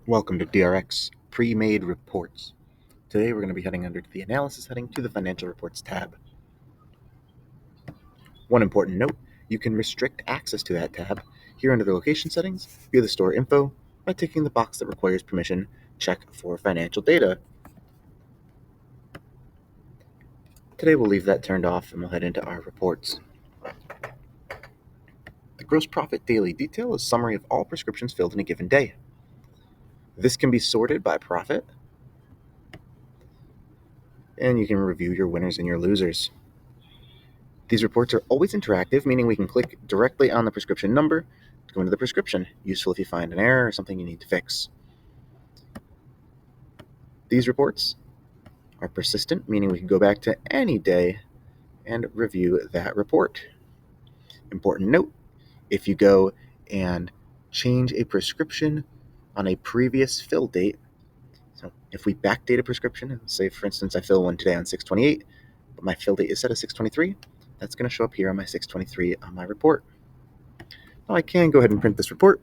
Welcome to DRX Premade Reports. Today we're going to be heading under to the Analysis heading to the Financial Reports tab. One important note, you can restrict access to that tab here under the Location settings via the Store Info by ticking the box that requires permission, check for financial data. Today we'll leave that turned off and we'll head into our reports. The Gross Profit Daily Detail is a summary of all prescriptions filled in a given day. This can be sorted by profit, and you can review your winners and your losers. These reports are always interactive, meaning we can click directly on the prescription number to go into the prescription, useful if you find an error or something you need to fix. These reports are persistent, meaning we can go back to any day and review that report. Important note, if you go and change a prescription on a previous fill date, so if we backdate a prescription, say for instance I fill one today on 6/28, but my fill date is set as 6/23, that's going to show up here on my 6/23 on my report. Now I can go ahead and print this report.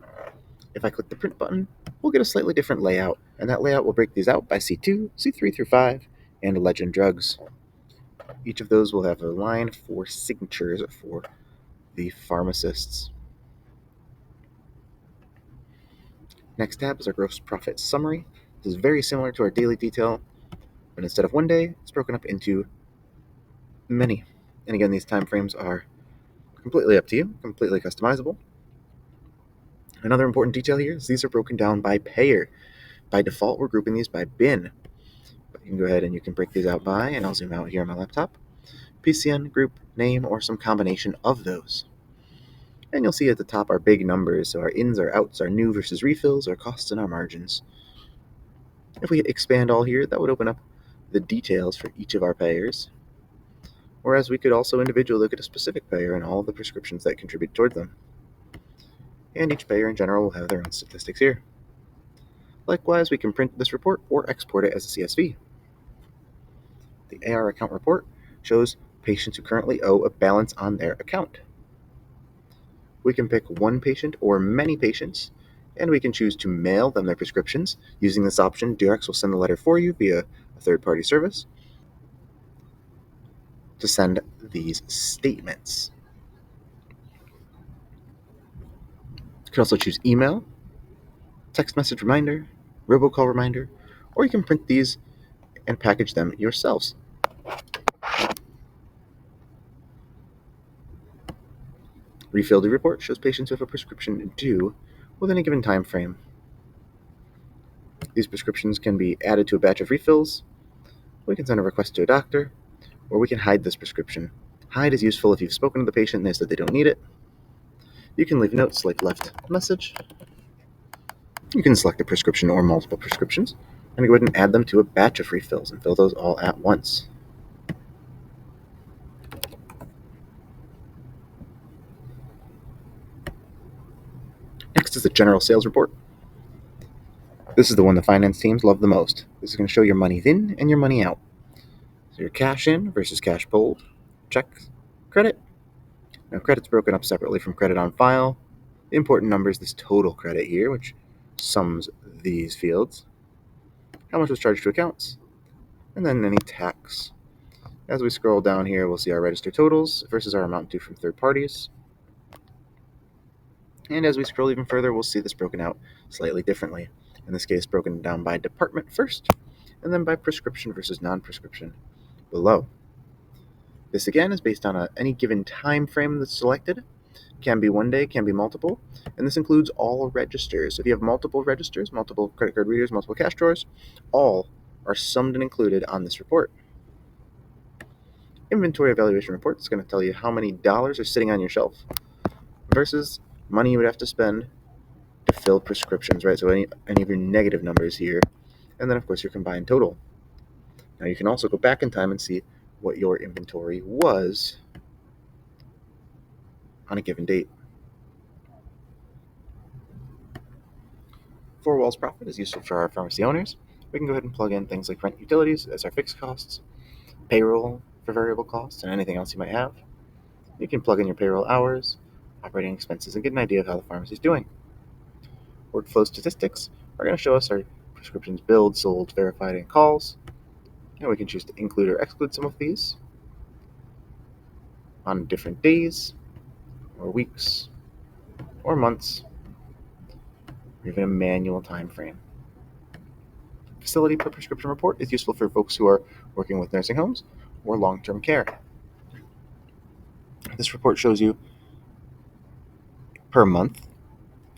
If I click the print button, we'll get a slightly different layout, and that layout will break these out by C2, C3 through 5, and Legend Drugs. Each of those will have a line for signatures for the pharmacists. Next tab is our gross profit summary. This is very similar to our daily detail, but instead of one day, it's broken up into many. And again, these time frames are completely up to you, completely customizable. Another important detail here is these are broken down by payer. By default, we're grouping these by bin. But you can go ahead and you can break these out by, and I'll zoom out here on my laptop, PCN, group, name, or some combination of those. And you'll see at the top our big numbers, so our ins, our outs, our new versus refills, our costs, and our margins. If we hit expand all here, that would open up the details for each of our payers, whereas we could also individually look at a specific payer and all of the prescriptions that contribute toward them. And each payer in general will have their own statistics here. Likewise, we can print this report or export it as a CSV. The AR account report shows patients who currently owe a balance on their account. We can pick one patient or many patients, and we can choose to mail them their prescriptions. Using this option, DRX will send the letter for you via a third-party service to send these statements. You can also choose email, text message reminder, robocall reminder, or you can print these and package them yourselves. Refilled report shows patients who have a prescription due within a given time frame. These prescriptions can be added to a batch of refills. We can send a request to a doctor, or we can hide this prescription. Hide is useful if you've spoken to the patient and they said they don't need it. You can leave notes like left message. You can select a prescription or multiple prescriptions and go ahead and add them to a batch of refills and fill those all at once. Next is the general sales report. This is the one the finance teams love the most. This is going to show your money in and your money out. So your cash in versus cash pulled, check, credit. Now credit's broken up separately from credit on file. The important number is this total credit here, which sums these fields. How much was charged to accounts, and then any tax. As we scroll down here, we'll see our register totals versus our amount due from third parties. And as we scroll even further, we'll see this broken out slightly differently. In this case, broken down by department first, and then by prescription versus non-prescription below. This again is based on any given time frame that's selected. Can be one day, can be multiple, and this includes all registers. If you have multiple registers, multiple credit card readers, multiple cash drawers, all are summed and included on this report. Inventory evaluation report is going to tell you how many dollars are sitting on your shelf versus money you would have to spend to fill prescriptions, right? So any of your negative numbers here, and then of course your combined total. Now you can also go back in time and see what your inventory was on a given date. Four walls profit is useful for our pharmacy owners. We can go ahead and plug in things like rent, utilities as our fixed costs, payroll for variable costs, and anything else you might have. You can plug in your payroll hours, operating expenses, and get an idea of how the pharmacy is doing. Workflow statistics are going to show us our prescriptions billed, sold, verified, and calls. And we can choose to include or exclude some of these on different days, or weeks, or months, or even a manual time frame. Facility per prescription report is useful for folks who are working with nursing homes or long-term care. This report shows you per month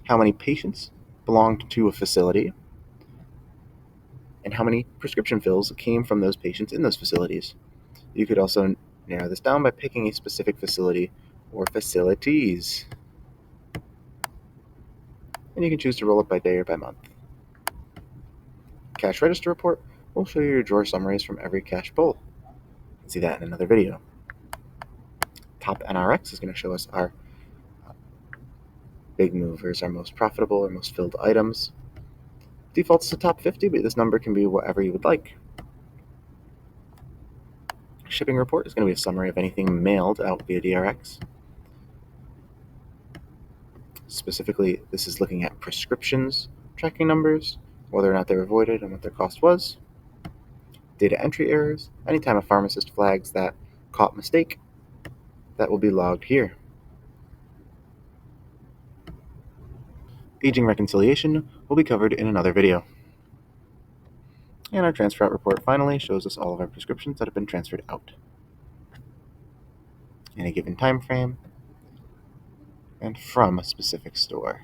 how many patients belonged to a facility and how many prescription fills came from those patients in those facilities. You could also narrow this down by picking a specific facility or facilities. And you can choose to roll it by day or by month. Cash register report will show you your drawer summaries from every cash pull. You can see that in another video. Top NRX is going to show us our big movers, our most profitable or most filled items. Defaults to top 50, but this number can be whatever you would like. Shipping report is going to be a summary of anything mailed out via DRX. Specifically, this is looking at prescriptions, tracking numbers, whether or not they were voided and what their cost was. Data entry errors, anytime a pharmacist flags that caught mistake, that will be logged here. Aging reconciliation will be covered in another video. And our transfer out report finally shows us all of our prescriptions that have been transferred out in a given time frame and from a specific store.